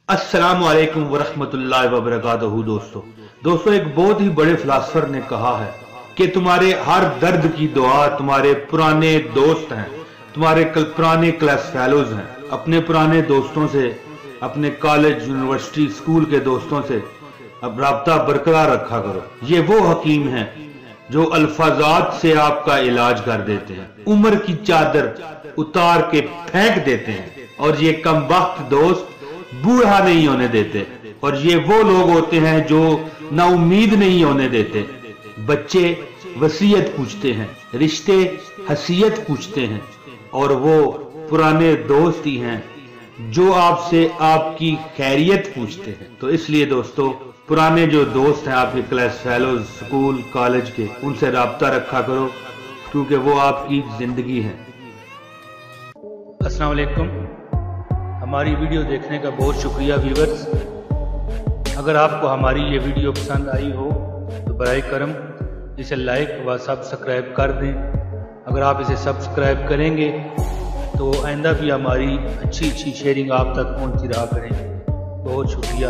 अस्सलाम वालेकुम वरहमतुल्लाहि वबरकातुहू। दोस्तों एक बहुत ही बड़े फिलासफर ने कहा है कि तुम्हारे हर दर्द की दुआ तुम्हारे पुराने दोस्त हैं, तुम्हारे पुराने क्लास फेलोज हैं। अपने पुराने दोस्तों से, अपने कॉलेज यूनिवर्सिटी स्कूल के दोस्तों से अब राब्ता बरकरार रखा करो। ये वो हकीम हैं जो अल्फाजात से आपका इलाज कर देते हैं, उम्र की चादर उतार के फेंक देते हैं। और ये कमबख्त दोस्त बूढ़ा नहीं होने देते। और ये वो लोग होते हैं जो ना उम्मीद नहीं होने देते। बच्चे वसीयत पूछते हैं, रिश्ते हसीयत पूछते हैं, और वो पुराने दोस्त ही हैं जो आपसे आपकी खैरियत पूछते हैं। तो इसलिए दोस्तों, पुराने जो दोस्त हैं आपके क्लास फेलोज स्कूल कॉलेज के, उनसे राब्ता रखा करो, क्योंकि वो आपकी जिंदगी है। अस्सलाम वालेकुम। हमारी वीडियो देखने का बहुत शुक्रिया व्यूअर्स। अगर आपको हमारी ये वीडियो पसंद आई हो तो बराए करम इसे लाइक व सब्सक्राइब कर दें। अगर आप इसे सब्सक्राइब करेंगे तो आइंदा भी हमारी अच्छी शेयरिंग आप तक पहुंचती रहा करेंगे। बहुत शुक्रिया।